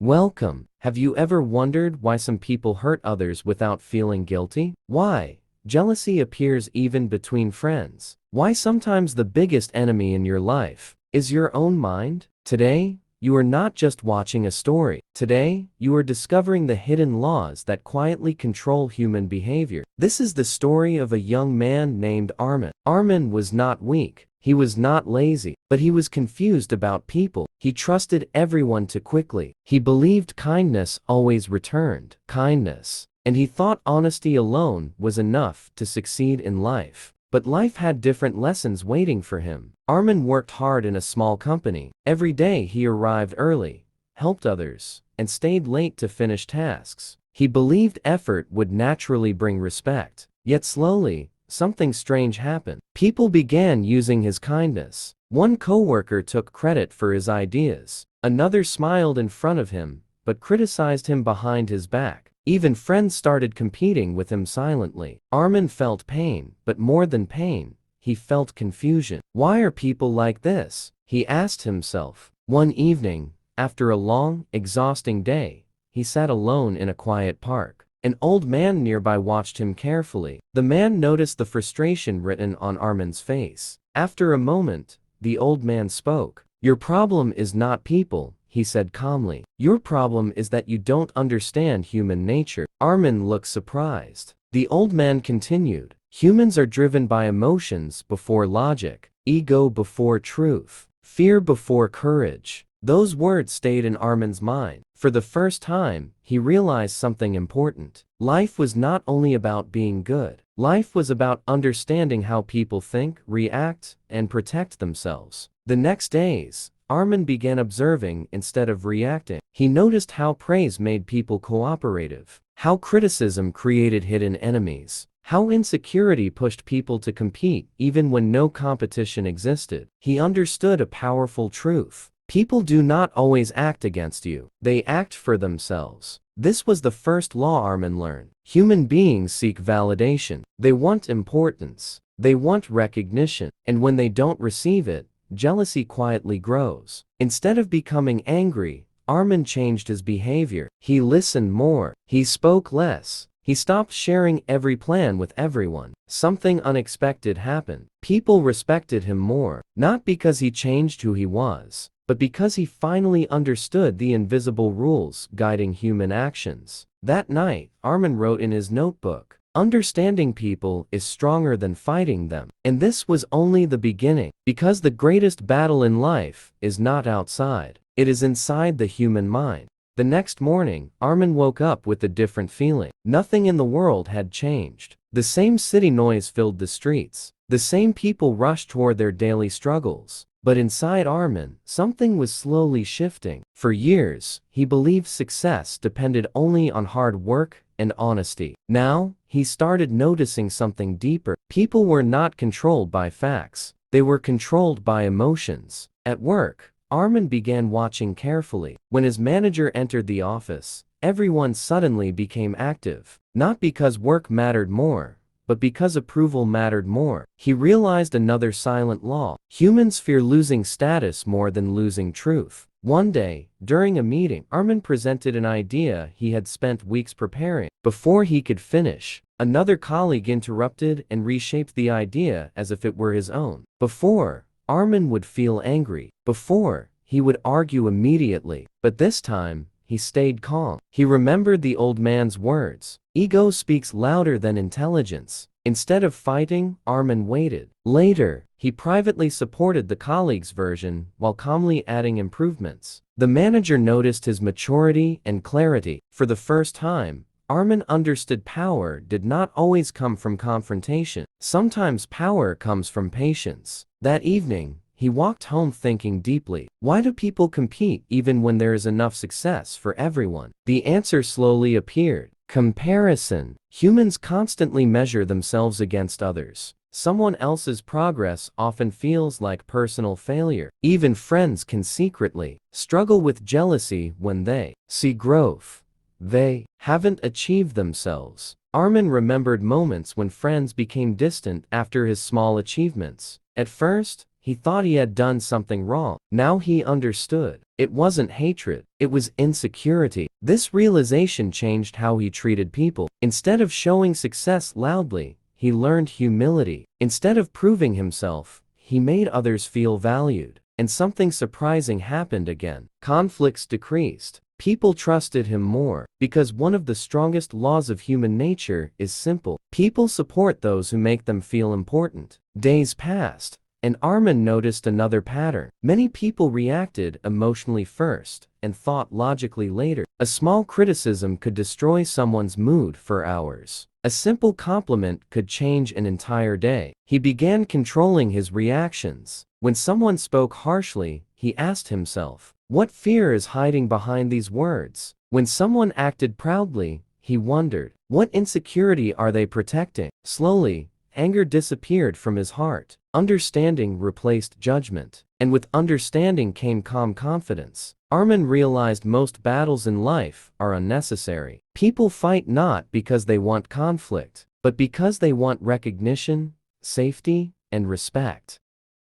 Welcome. Have you ever wondered why some people hurt others without feeling guilty? Why jealousy appears even between friends? Why sometimes the biggest enemy in your life is your own mind? Today, you are not just watching a story. Today, you are discovering the hidden laws that quietly control human behavior. This is the story of a young man named Armin. Armin was not weak. He was not lazy, but he was confused about people. He trusted everyone too quickly. He believed kindness always returned kindness, and he thought honesty alone was enough to succeed in life. But life had different lessons waiting for him. Armin worked hard in a small company. Every day he arrived early, helped others, and stayed late to finish tasks. He believed effort would naturally bring respect. Yet slowly, something strange happened. People began using his kindness. One coworker took credit for his ideas. Another smiled in front of him, but criticized him behind his back. Even friends started competing with him silently. Armin felt pain, but more than pain, he felt confusion. Why are people like this? He asked himself. One evening, after a long, exhausting day, he sat alone in a quiet park. An old man nearby watched him carefully. The man noticed the frustration written on Armin's face. After a moment, the old man spoke. "Your problem is not people," he said calmly. "Your problem is that you don't understand human nature." Armin looked surprised. The old man continued. "Humans are driven by emotions before logic, ego before truth, fear before courage." Those words stayed in Armin's mind. For the first time, he realized something important. Life was not only about being good. Life was about understanding how people think, react, and protect themselves. The next days, Armin began observing instead of reacting. He noticed how praise made people cooperative, how criticism created hidden enemies, how insecurity pushed people to compete even when no competition existed. He understood a powerful truth. People do not always act against you. They act for themselves. This was the first law Armin learned. Human beings seek validation. They want importance. They want recognition. And when they don't receive it, jealousy quietly grows. Instead of becoming angry, Armin changed his behavior. He listened more. He spoke less. He stopped sharing every plan with everyone. Something unexpected happened. People respected him more, not because he changed who he was, but because he finally understood the invisible rules guiding human actions. That night, Armin wrote in his notebook, "Understanding people is stronger than fighting them." And this was only the beginning, because the greatest battle in life is not outside. It is inside the human mind. The next morning, Armin woke up with a different feeling. Nothing in the world had changed. The same city noise filled the streets. The same people rushed toward their daily struggles. But inside Armin, something was slowly shifting. For years, he believed success depended only on hard work and honesty. Now, he started noticing something deeper. People were not controlled by facts. They were controlled by emotions. At work, Armin began watching carefully. When his manager entered the office, everyone suddenly became active. Not because work mattered more, but because approval mattered more. He realized another silent law. Humans fear losing status more than losing truth. One day, during a meeting, Armin presented an idea he had spent weeks preparing. Before he could finish, another colleague interrupted and reshaped the idea as if it were his own. Before, Armin would feel angry. Before, he would argue immediately. But this time, he stayed calm. He remembered the old man's words. Ego speaks louder than intelligence. Instead of fighting, Armin waited. Later, he privately supported the colleague's version while calmly adding improvements. The manager noticed his maturity and clarity. For the first time, Armin understood power did not always come from confrontation. Sometimes power comes from patience. That evening, he walked home thinking deeply. Why do people compete even when there is enough success for everyone? The answer slowly appeared. Comparison. Humans constantly measure themselves against others. Someone else's progress often feels like personal failure. Even friends can secretly struggle with jealousy when they see growth they haven't achieved themselves. Armin remembered moments when friends became distant after his small achievements. At first, He thought he had done something wrong. Now he understood. It wasn't hatred, it was insecurity. This realization changed how he treated people. Instead of showing success loudly, he learned humility. Instead of proving himself, he made others feel valued. And something surprising happened again. Conflicts decreased. People trusted him more, because one of the strongest laws of human nature is simple. People support those who make them feel important. Days passed, and Armin noticed another pattern. Many people reacted emotionally first and thought logically later. A small criticism could destroy someone's mood for hours. A simple compliment could change an entire day. He began controlling his reactions. When someone spoke harshly, he asked himself, what fear is hiding behind these words? When someone acted proudly, he wondered, what insecurity are they protecting? Slowly, anger disappeared from his heart. Understanding replaced judgment. And with understanding came calm confidence. Armin realized most battles in life are unnecessary. People fight not because they want conflict, but because they want recognition, safety, and respect.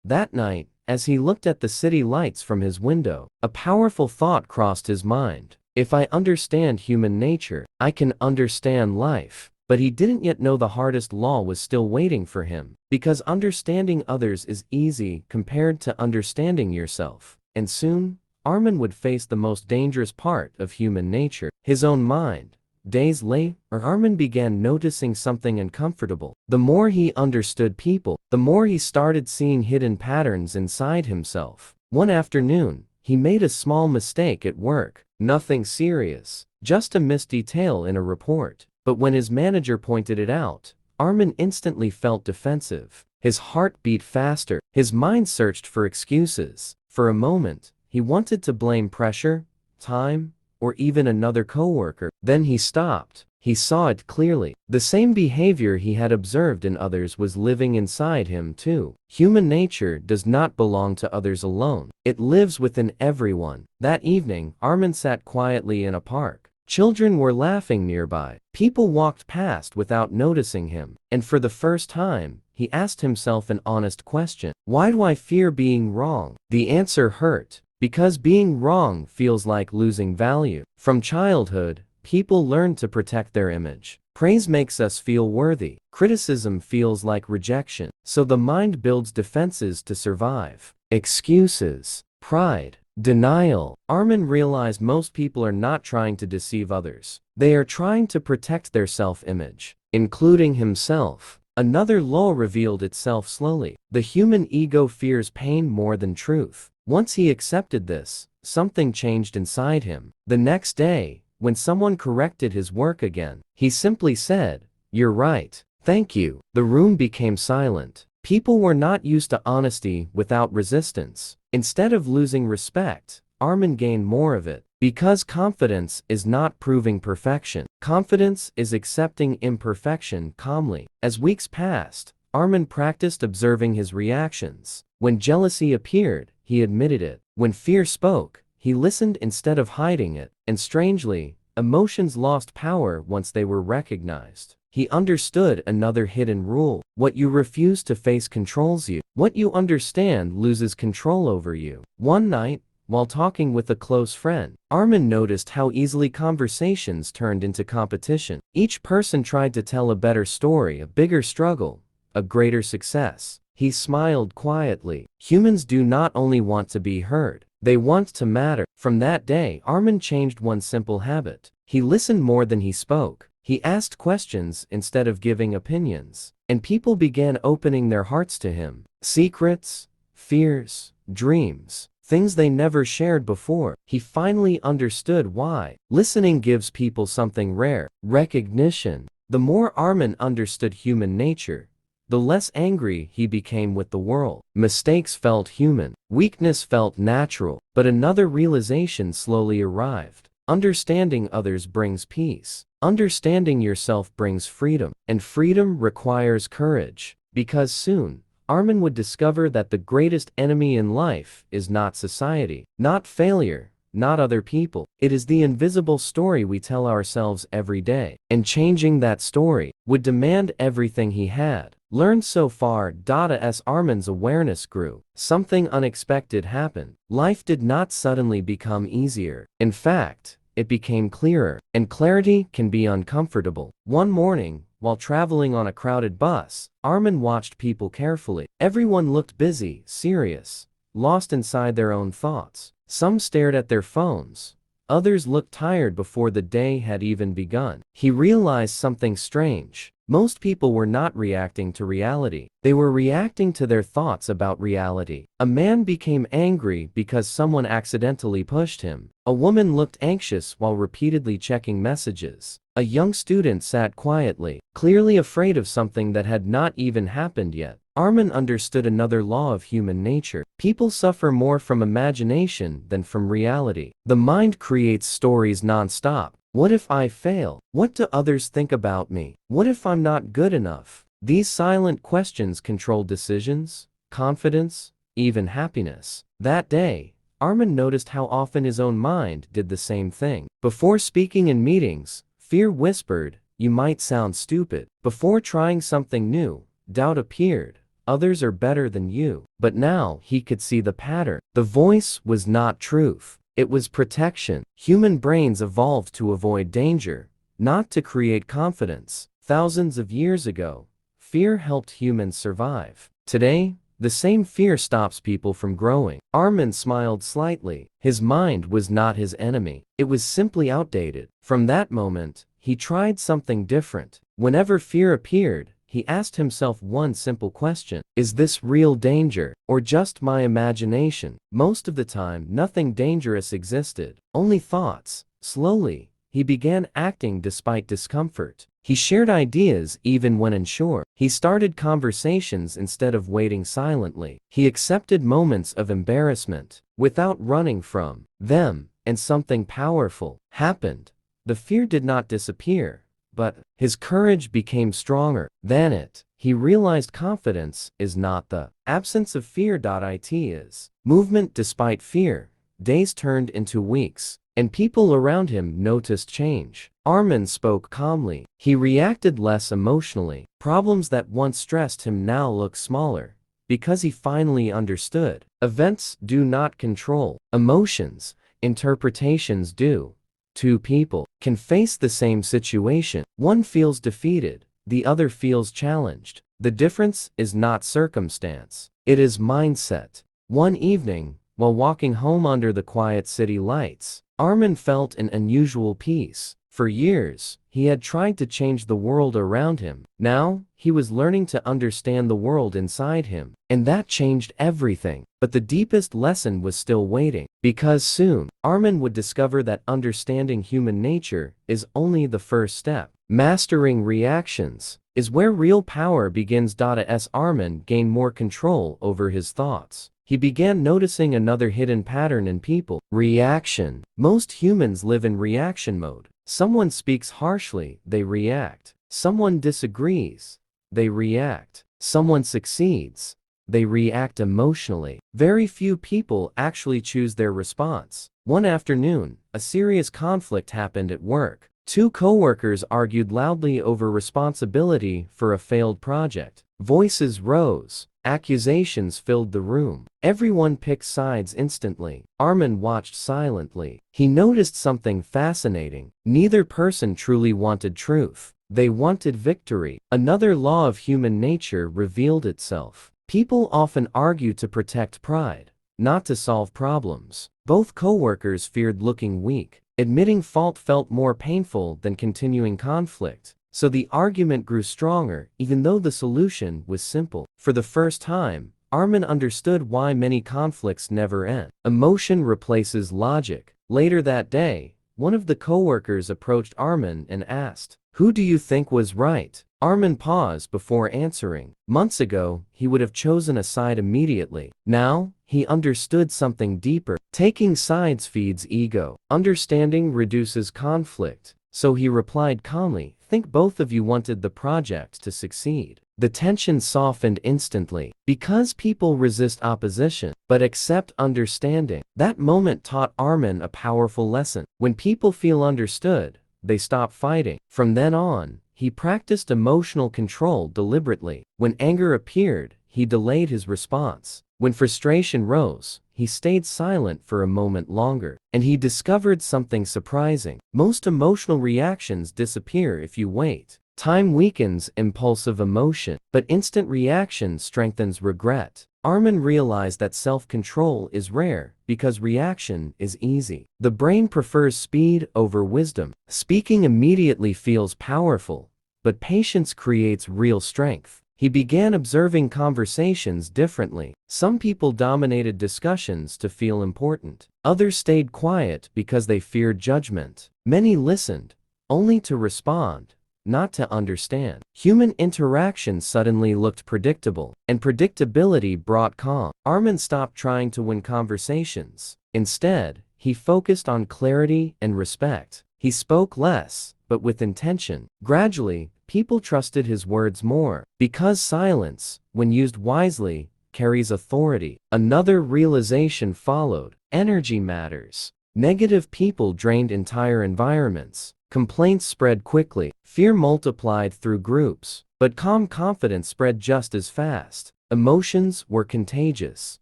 That night, as he looked at the city lights from his window, a powerful thought crossed his mind. If I understand human nature, I can understand life. But he didn't yet know the hardest law was still waiting for him, because understanding others is easy compared to understanding yourself. And soon, Armin would face the most dangerous part of human nature, his own mind. Days later, Armin began noticing something uncomfortable. The more he understood people, the more he started seeing hidden patterns inside himself. One afternoon, he made a small mistake at work. Nothing serious, just a missed detail in a report. But when his manager pointed it out, Armin instantly felt defensive. His heart beat faster. His mind searched for excuses. For a moment, he wanted to blame pressure, time, or even another coworker. Then he stopped. He saw it clearly. The same behavior he had observed in others was living inside him too. Human nature does not belong to others alone. It lives within everyone. That evening, Armin sat quietly in a park. Children were laughing nearby. People walked past without noticing him. And for the first time, he asked himself an honest question. Why do I fear being wrong? The answer hurt. Because being wrong feels like losing value. From childhood, people learn to protect their image. Praise makes us feel worthy. Criticism feels like rejection. So the mind builds defenses to survive. Excuses, pride, denial. Armin realized most people are not trying to deceive others. They are trying to protect their self-image, including himself. Another law revealed itself slowly. The human ego fears pain more than truth. Once he accepted this, something changed inside him. The next day, when someone corrected his work again, he simply said, "You're right. Thank you." The room became silent. People were not used to honesty without resistance. Instead of losing respect, Armin gained more of it. Because confidence is not proving perfection. Confidence is accepting imperfection calmly. As weeks passed, Armin practiced observing his reactions. When jealousy appeared, he admitted it. When fear spoke, he listened instead of hiding it. And strangely, emotions lost power once they were recognized. He understood another hidden rule. What you refuse to face controls you. What you understand loses control over you. One night, while talking with a close friend, Armin noticed how easily conversations turned into competition. Each person tried to tell a better story, a bigger struggle, a greater success. He smiled quietly. Humans do not only want to be heard, they want to matter. From that day, Armin changed one simple habit. He listened more than he spoke. He asked questions instead of giving opinions. And people began opening their hearts to him. Secrets, fears, dreams, things they never shared before. He finally understood why. Listening gives people something rare, recognition. The more Armin understood human nature, the less angry he became with the world. Mistakes felt human. Weakness felt natural. But another realization slowly arrived. Understanding others brings peace. Understanding yourself brings freedom. And freedom requires courage. Because soon, Armin would discover that the greatest enemy in life is not society, not failure, not other people. It is the invisible story we tell ourselves every day. And changing that story would demand everything he had learned so far. As Armin's awareness grew, something unexpected happened. Life did not suddenly become easier. In fact, it became clearer, and clarity can be uncomfortable. One morning, while traveling on a crowded bus, Armin watched people carefully. Everyone looked busy, serious, lost inside their own thoughts. Some stared at their phones. Others looked tired before the day had even begun. He realized something strange. Most people were not reacting to reality. They were reacting to their thoughts about reality. A man became angry because someone accidentally pushed him. A woman looked anxious while repeatedly checking messages. A young student sat quietly, clearly afraid of something that had not even happened yet. Armin understood another law of human nature. People suffer more from imagination than from reality. The mind creates stories non-stop. What if I fail? What do others think about me? What if I'm not good enough? These silent questions control decisions, confidence, even happiness. That day, Armin noticed how often his own mind did the same thing. Before speaking in meetings, fear whispered, "You might sound stupid." Before trying something new, doubt appeared, "Others are better than you." But now he could see the pattern. The voice was not truth. It was protection. Human brains evolved to avoid danger, not to create confidence. Thousands of years ago, fear helped humans survive. Today, the same fear stops people from growing. Armin smiled slightly. His mind was not his enemy. It was simply outdated. From that moment, he tried something different. Whenever fear appeared, he asked himself one simple question: is this real danger, or just my imagination? Most of the time, nothing dangerous existed, only thoughts. Slowly, he began acting despite discomfort. He shared ideas even when unsure. He started conversations instead of waiting silently. He accepted moments of embarrassment without running from them, and something powerful happened. The fear did not disappear, but his courage became stronger than it. He realized confidence is not the absence of fear. It is movement despite fear. Days turned into weeks, and people around him noticed change. Armin spoke calmly. He reacted less emotionally. Problems that once stressed him now look smaller, because he finally understood. Events do not control emotions, interpretations do. Two people can face the same situation. One feels defeated, the other feels challenged. The difference is not circumstance, it is mindset. One evening, while walking home under the quiet city lights, Armin felt an unusual peace. For years, he had tried to change the world around him. Now, he was learning to understand the world inside him, and that changed everything. But the deepest lesson was still waiting, because soon, Armin would discover that understanding human nature is only the first step. Mastering reactions is where real power begins. As Armin gained more control over his thoughts, he began noticing another hidden pattern in people: reaction. Most humans live in reaction mode. Someone speaks harshly, they react. Someone disagrees, they react. Someone succeeds, they react emotionally. Very few people actually choose their response. One afternoon, a serious conflict happened at work. Two coworkers argued loudly over responsibility for a failed project. Voices rose. Accusations filled the room. Everyone picked sides instantly. Armin watched silently. He noticed something fascinating. Neither person truly wanted truth. They wanted victory. Another law of human nature revealed itself. People often argue to protect pride, not to solve problems. Both coworkers feared looking weak. Admitting fault felt more painful than continuing conflict. So the argument grew stronger, even though the solution was simple. For the first time, Armin understood why many conflicts never end. Emotion replaces logic. Later that day, one of the coworkers approached Armin and asked, "Who do you think was right?" Armin paused before answering. Months ago, he would have chosen a side immediately. Now, he understood something deeper. Taking sides feeds ego. Understanding reduces conflict. So he replied calmly, "Think both of you wanted the project to succeed. The tension softened instantly. Because people resist opposition, but accept understanding. That moment taught Armin a powerful lesson. When people feel understood, they stop fighting. From then on, he practiced emotional control deliberately. When anger appeared, he delayed his response. When frustration rose, he stayed silent for a moment longer. And he discovered something surprising. Most emotional reactions disappear if you wait. Time weakens impulsive emotion, but instant reaction strengthens regret. Armin realized that self-control is rare because reaction is easy. The brain prefers speed over wisdom. Speaking immediately feels powerful, but patience creates real strength. He began observing conversations differently. Some people dominated discussions to feel important. Others stayed quiet because they feared judgment. Many listened, only to respond, not to understand. Human interaction suddenly looked predictable, and predictability brought calm. Armin stopped trying to win conversations. Instead, he focused on clarity and respect. He spoke less, but with intention. Gradually, people trusted his words more, because silence, when used wisely, carries authority. Another realization followed: energy matters. Negative people drained entire environments. Complaints spread quickly. Fear multiplied through groups. But calm confidence spread just as fast. Emotions were contagious.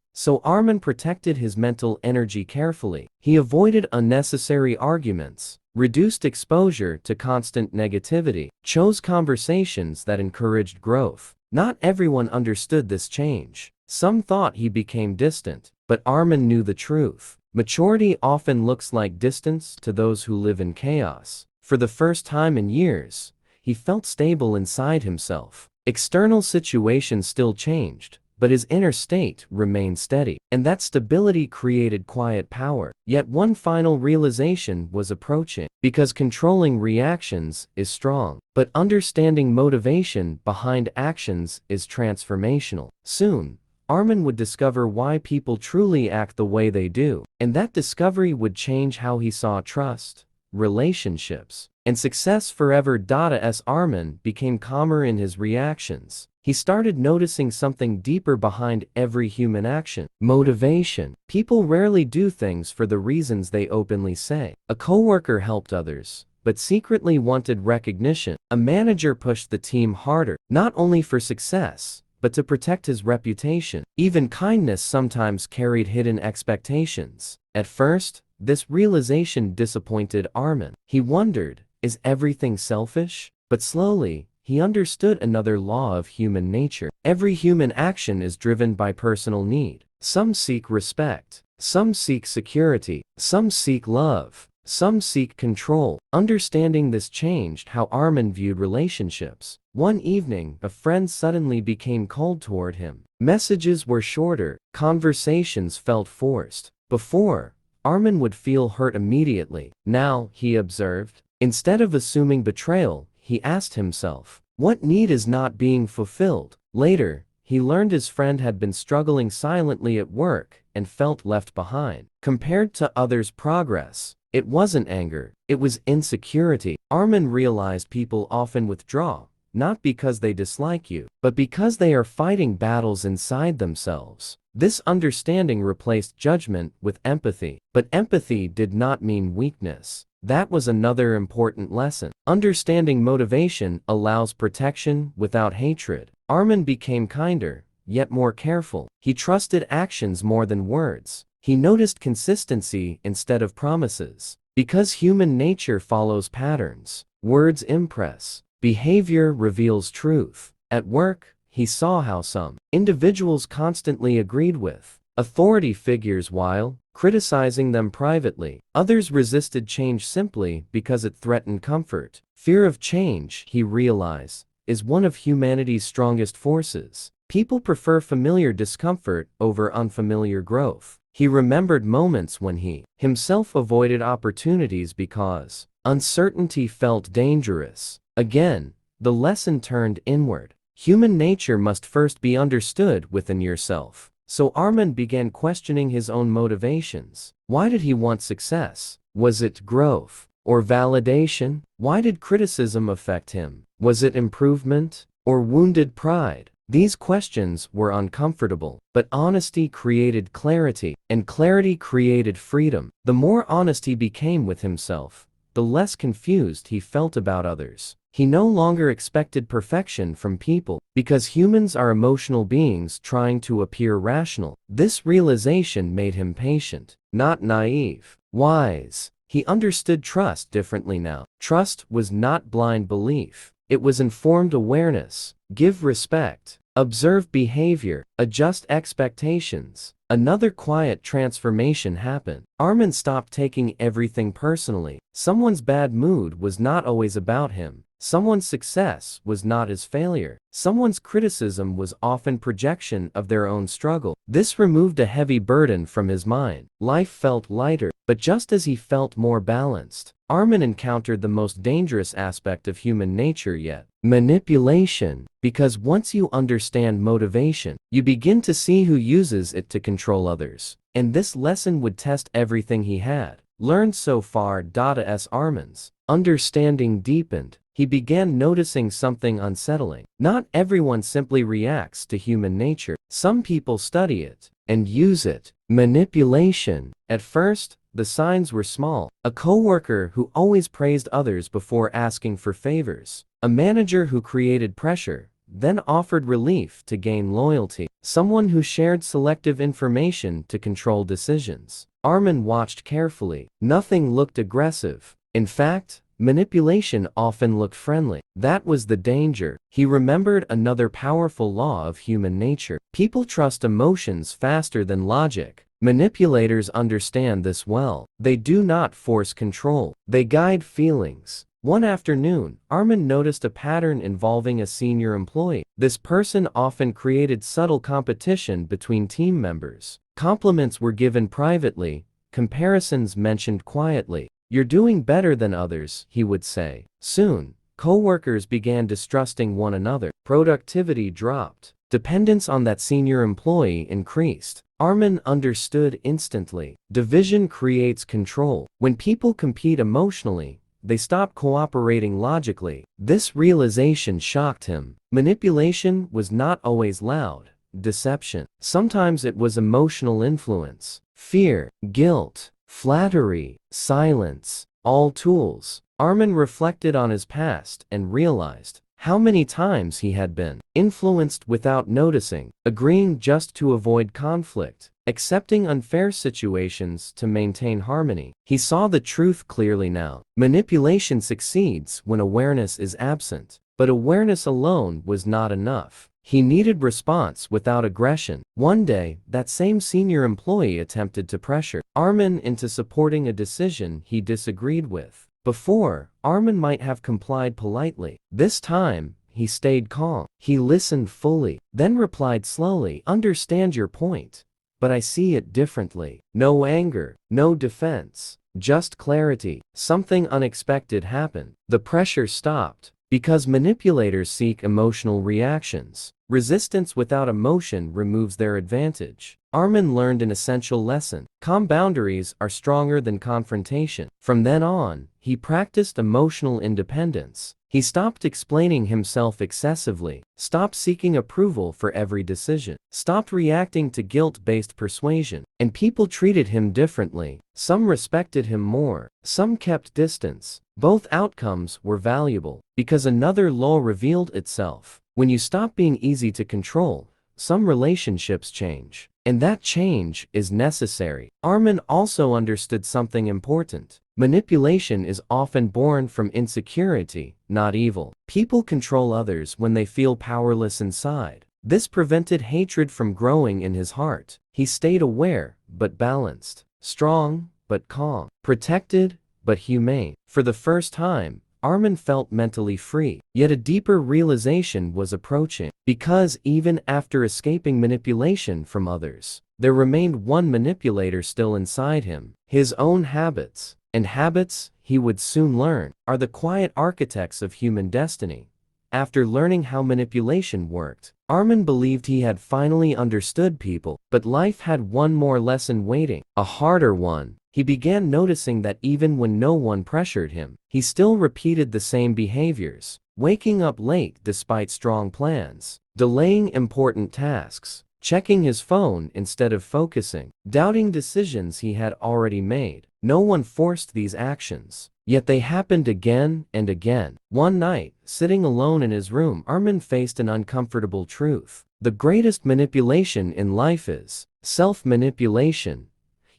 So Armin protected his mental energy carefully. He avoided unnecessary arguments, reduced exposure to constant negativity, chose conversations that encouraged growth. Not everyone understood this change. Some thought he became distant, but Armin knew the truth. Maturity often looks like distance to those who live in chaos. For the first time in years, he felt stable inside himself. External situations still changed, but his inner state remained steady. And that stability created quiet power. Yet one final realization was approaching. Because controlling reactions is strong, but understanding motivation behind actions is transformational. Soon, Armin would discover why people truly act the way they do. And that discovery would change how he saw trust, relationships, and success forever. As Armin became calmer in his reactions, he started noticing something deeper behind every human action: motivation. People rarely do things for the reasons they openly say. A coworker helped others, but secretly wanted recognition. A manager pushed the team harder, not only for success, but to protect his reputation. Even kindness sometimes carried hidden expectations. At first, this realization disappointed Armin. He wondered, is everything selfish? But slowly, he understood another law of human nature. Every human action is driven by personal need. Some seek respect, some seek security, some seek love, some seek control. Understanding this changed how Armin viewed relationships. One evening, a friend suddenly became cold toward him. Messages were shorter, conversations felt forced. Before, Armin would feel hurt immediately. Now, he observed, instead of assuming betrayal, he asked himself, what need is not being fulfilled? Later, he learned his friend had been struggling silently at work and felt left behind. Compared to others' progress, it wasn't anger, it was insecurity. Armin realized people often withdraw, not because they dislike you, but because they are fighting battles inside themselves. This understanding replaced judgment with empathy. But empathy did not mean weakness. That was another important lesson. Understanding motivation allows protection without hatred. Armin became kinder, yet more careful. He trusted actions more than words. He noticed consistency instead of promises. Because human nature follows patterns. Words impress. Behavior reveals truth. At work, he saw how some individuals constantly agreed with authority figures while criticizing them privately. Others resisted change simply because it threatened comfort. Fear of change, he realized, is one of humanity's strongest forces. People prefer familiar discomfort over unfamiliar growth. He remembered moments when he himself avoided opportunities because uncertainty felt dangerous. Again, the lesson turned inward. Human nature must first be understood within yourself. So Armin began questioning his own motivations. Why did he want success? Was it growth or validation? Why did criticism affect him? Was it improvement or wounded pride? These questions were uncomfortable, but honesty created clarity, and clarity created freedom. The more honest he became with himself, the less confused he felt about others. He no longer expected perfection from people, because humans are emotional beings trying to appear rational. This realization made him patient, not naive. Wise. He understood trust differently now. Trust was not blind belief. It was informed awareness. Give respect. Observe behavior. Adjust expectations. Another quiet transformation happened. Armin stopped taking everything personally. Someone's bad mood was not always about him. Someone's success was not his failure. Someone's criticism was often projection of their own struggle. This removed a heavy burden from his mind. Life felt lighter, but just as he felt more balanced, Armin encountered the most dangerous aspect of human nature yet: manipulation. Because once you understand motivation, you begin to see who uses it to control others. And this lesson would test everything he had learned so far. As Armin's understanding deepened, he began noticing something unsettling. Not everyone simply reacts to human nature. Some people study it and use it. Manipulation. At first, the signs were small. A coworker who always praised others before asking for favors. A manager who created pressure, then offered relief to gain loyalty. Someone who shared selective information to control decisions. Armin watched carefully. Nothing looked aggressive. In fact, manipulation often looked friendly. That was the danger. He remembered another powerful law of human nature. People trust emotions faster than logic. Manipulators understand this well. They do not force control. They guide feelings. One afternoon, Armin noticed a pattern involving a senior employee. This person often created subtle competition between team members. Compliments were given privately, comparisons mentioned quietly. "You're doing better than others," he would say. Soon, coworkers began distrusting one another. Productivity dropped. Dependence on that senior employee increased. Armin understood instantly. Division creates control. When people compete emotionally, they stop cooperating logically. This realization shocked him. Manipulation was not always loud deception. Sometimes it was emotional influence, fear, guilt, flattery, silence, all tools. Armin reflected on his past and realized how many times he had been influenced without noticing, agreeing just to avoid conflict, accepting unfair situations to maintain harmony. He saw the truth clearly now. Manipulation succeeds when awareness is absent, but awareness alone was not enough. He needed response without aggression. One day, that same senior employee attempted to pressure Armin into supporting a decision he disagreed with. Before, Armin might have complied politely. This time, he stayed calm. He listened fully, then replied slowly, "Understand your point, but I see it differently." No anger, no defense, just clarity. Something unexpected happened. The pressure stopped. Because manipulators seek emotional reactions. Resistance without emotion removes their advantage. Armin learned an essential lesson. Calm boundaries are stronger than confrontation. From then on, he practiced emotional independence. He stopped explaining himself excessively, stopped seeking approval for every decision, stopped reacting to guilt-based persuasion, and people treated him differently. Some respected him more, some kept distance. Both outcomes were valuable, because another law revealed itself. When you stop being easy to control, some relationships change. And that change is necessary. Armin also understood something important. Manipulation is often born from insecurity, not evil. People control others when they feel powerless inside. This prevented hatred from growing in his heart. He stayed aware, but balanced. Strong, but calm. Protected, but humane. For the first time, Armin felt mentally free. Yet a deeper realization was approaching. Because even after escaping manipulation from others, there remained one manipulator still inside him: his own habits. And habits, he would soon learn, are the quiet architects of human destiny. After learning how manipulation worked, Armin believed he had finally understood people. But life had one more lesson waiting, a harder one. He began noticing that even when no one pressured him, he still repeated the same behaviors. waking up late despite strong plans, delaying important tasks, checking his phone instead of focusing, doubting decisions he had already made. No one forced these actions, yet they happened again and again. One night, sitting alone in his room, Armin faced an uncomfortable truth. The greatest manipulation in life is self-manipulation.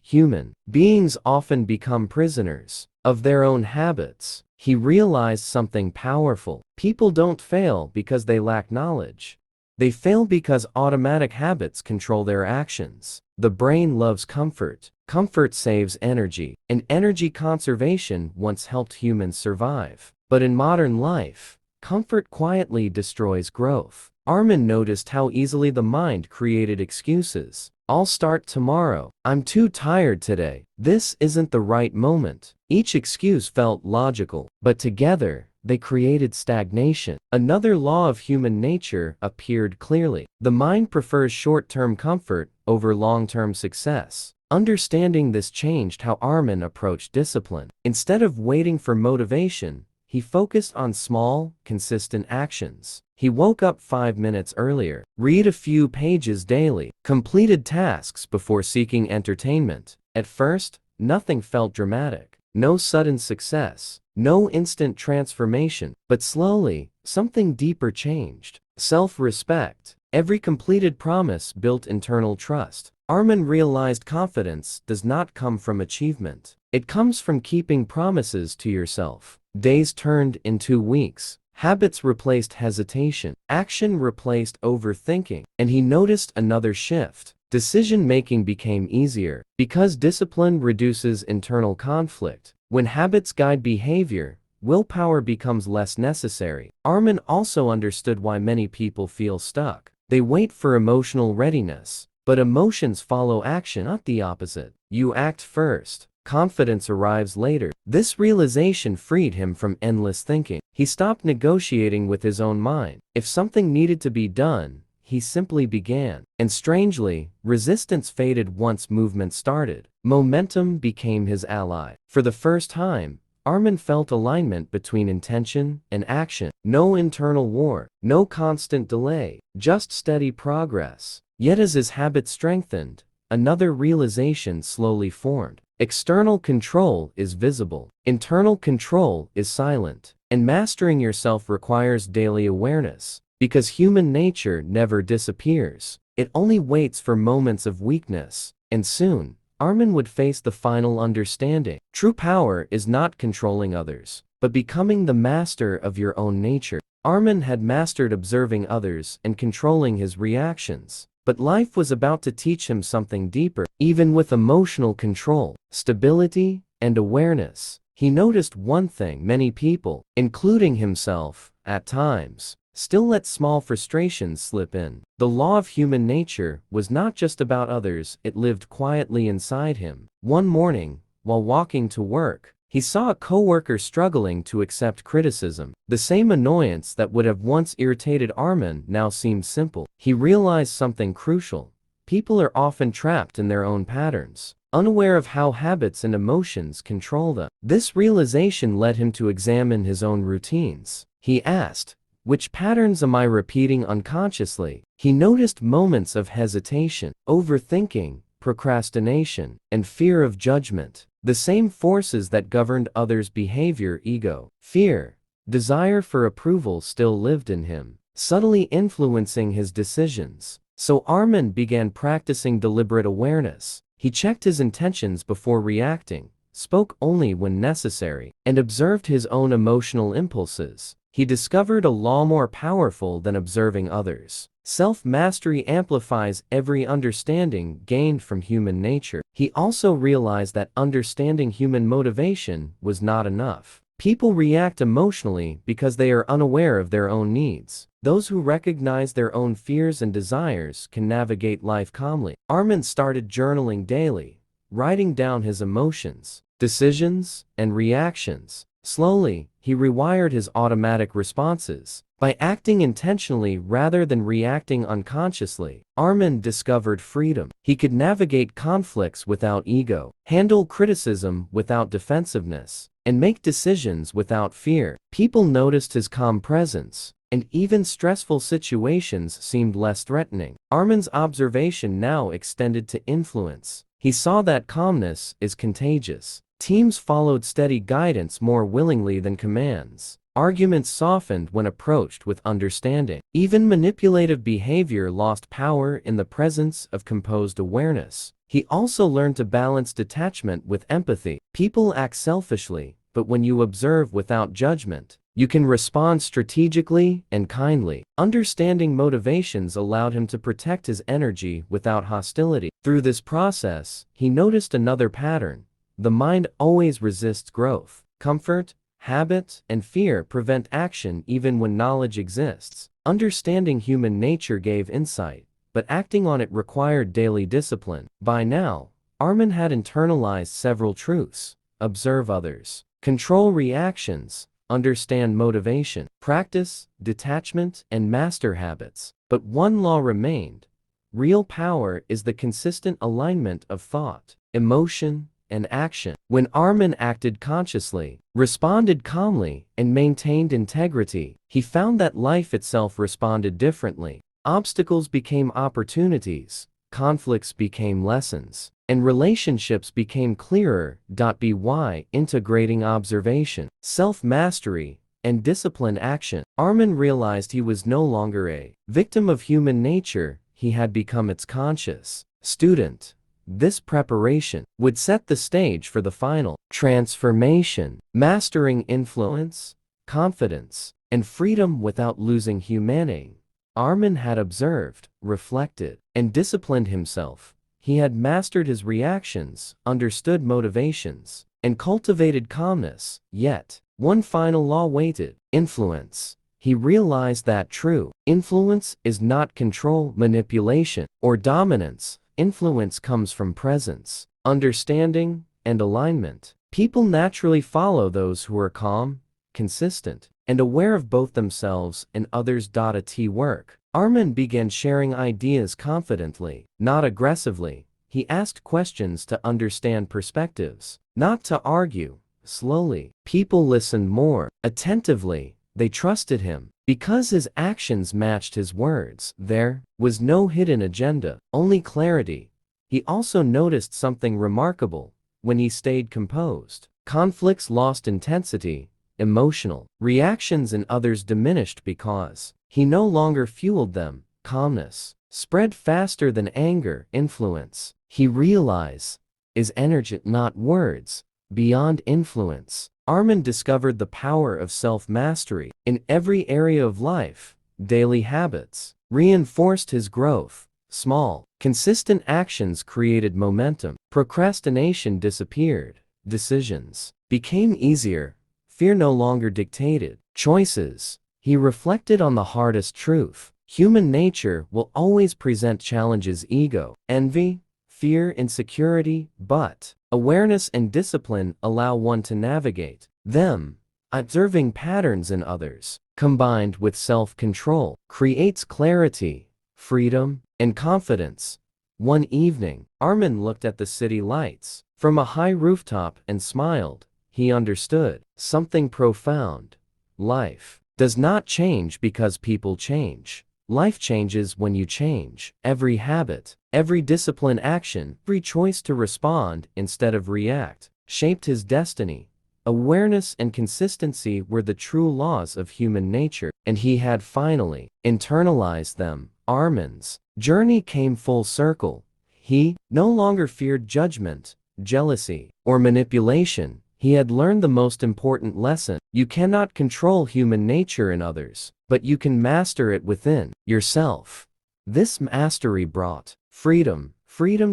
Human beings often become prisoners of their own habits. He realized something powerful. People don't fail because they lack knowledge. They fail because automatic habits control their actions. The brain loves comfort. Comfort saves energy, and energy conservation once helped humans survive. But in modern life, comfort quietly destroys growth. Armin noticed how easily the mind created excuses. I'll start tomorrow. I'm too tired today. This isn't the right moment. Each excuse felt logical, but together, they created stagnation. Another law of human nature appeared clearly. The mind prefers short-term comfort over long-term success. Understanding this changed how Armin approached discipline. Instead of waiting for motivation, he focused on small, consistent actions. He woke up 5 minutes earlier, read a few pages daily, completed tasks before seeking entertainment. At first, nothing felt dramatic. No sudden success, no instant transformation, but slowly, something deeper changed. Self-respect. Every completed promise built internal trust. Armin realized confidence does not come from achievement. It comes from keeping promises to yourself. Days turned into weeks. Habits replaced hesitation. Action replaced overthinking. And he noticed another shift. Decision-making became easier because discipline reduces internal conflict. When habits guide behavior, willpower becomes less necessary. Armin also understood why many people feel stuck. They wait for emotional readiness, but emotions follow action, not the opposite. You act first. Confidence arrives later. This realization freed him from endless thinking. He stopped negotiating with his own mind. If something needed to be done, he simply began. And strangely, resistance faded once movement started. Momentum became his ally. For the first time, Armin felt alignment between intention and action. No internal war, no constant delay, just steady progress. Yet as his habits strengthened, another realization slowly formed. External control is visible. Internal control is silent. And mastering yourself requires daily awareness. Because human nature never disappears. It only waits for moments of weakness. And soon, Armin would face the final understanding. True power is not controlling others, but becoming the master of your own nature. Armin had mastered observing others and controlling his reactions. But life was about to teach him something deeper. Even with emotional control, stability, and awareness, he noticed one thing: many people, including himself, at times, still let small frustrations slip in. The law of human nature was not just about others, it lived quietly inside him. One morning, while walking to work, he saw a coworker struggling to accept criticism. The same annoyance that would have once irritated Armin now seemed simple. He realized something crucial. People are often trapped in their own patterns, unaware of how habits and emotions control them. This realization led him to examine his own routines. He asked, which patterns am I repeating unconsciously? He noticed moments of hesitation, overthinking, procrastination, and fear of judgment. The same forces that governed others' behavior, ego, fear, desire for approval, still lived in him, subtly influencing his decisions. So Armin began practicing deliberate awareness. He checked his intentions before reacting, spoke only when necessary, and observed his own emotional impulses. He discovered a law more powerful than observing others. Self-mastery amplifies every understanding gained from human nature. He also realized that understanding human motivation was not enough. People react emotionally because they are unaware of their own needs. Those who recognize their own fears and desires can navigate life calmly. Armin started journaling daily, writing down his emotions, decisions, and reactions. Slowly, he rewired his automatic responses. By acting intentionally rather than reacting unconsciously, Armin discovered freedom. He could navigate conflicts without ego, handle criticism without defensiveness, and make decisions without fear. People noticed his calm presence, and even stressful situations seemed less threatening. Armin's observation now extended to influence. He saw that calmness is contagious. Teams followed steady guidance more willingly than commands. Arguments softened when approached with understanding. Even manipulative behavior lost power in the presence of composed awareness. He also learned to balance detachment with empathy. People act selfishly, but when you observe without judgment, you can respond strategically and kindly. Understanding motivations allowed him to protect his energy without hostility. Through this process, he noticed another pattern. The mind always resists growth. Comfort, habit, and fear prevent action even when knowledge exists. Understanding human nature gave insight, but acting on it required daily discipline. By now, Armin had internalized several truths. Observe others. Control reactions. Understand motivation. Practice detachment and master habits. But one law remained. Real power is the consistent alignment of thought, emotion, and action. When Armin acted consciously, responded calmly, and maintained integrity, he found that life itself responded differently. Obstacles became opportunities, conflicts became lessons, and relationships became clearer. By integrating observation, self-mastery, and disciplined action, Armin realized he was no longer a victim of human nature, he had become its conscious student. This preparation would set the stage for the final transformation, mastering influence, confidence, and freedom without losing humanity. Armin had observed, reflected, and disciplined himself. He had mastered his reactions, understood motivations, and cultivated calmness. Yet, one final law waited: influence. He realized that true influence is not control, manipulation, or dominance. Influence comes from presence, understanding, and alignment. People naturally follow those who are calm, consistent, and aware of both themselves and others. Work. Armin began sharing ideas confidently, not aggressively. He asked questions to understand perspectives, not to argue. Slowly, people listened more attentively. They trusted him because his actions matched his words. There was no hidden agenda, only clarity. He also noticed something remarkable. When he stayed composed, conflicts lost intensity, emotional reactions in others diminished because he no longer fueled them. Calmness spread faster than anger. Influence, he realized, is energy, not words. Beyond influence, Armin discovered the power of self-mastery in every area of life. Daily habits reinforced his growth. Small, consistent actions created momentum. Procrastination disappeared. Decisions became easier. Fear no longer dictated choices. He reflected on the hardest truth. Human nature will always present challenges: ego, envy, fear, insecurity, but awareness and discipline allow one to navigate them. Observing patterns in others, combined with self-control, creates clarity, freedom, and confidence. One evening, Armin looked at the city lights from a high rooftop and smiled. He understood something profound. Life does not change because people change. Life changes when you change. Every habit, every disciplined action, every choice to respond instead of react, shaped his destiny. Awareness and consistency were the true laws of human nature, and he had finally internalized them. Armin's journey came full circle. He no longer feared judgment, jealousy, or manipulation. He had learned the most important lesson: you cannot control human nature in others, but you can master it within yourself. This mastery brought freedom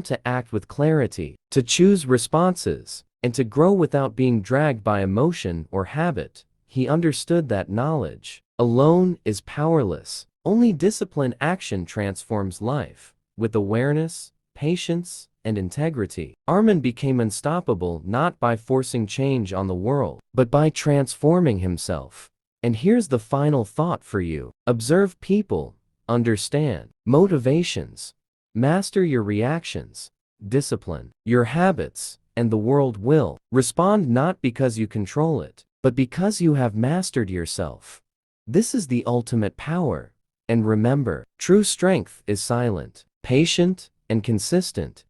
to act with clarity, to choose responses, and to grow without being dragged by emotion or habit. He understood that knowledge alone is powerless. Only disciplined action transforms life. With awareness, patience, and integrity, Armin became unstoppable, not by forcing change on the world, but by transforming himself. And here's the final thought for you: observe people, understand motivations, master your reactions, discipline your habits, and the world will respond not because you control it, but because you have mastered yourself. This is the ultimate power. And remember, true strength is silent, patient, and consistent.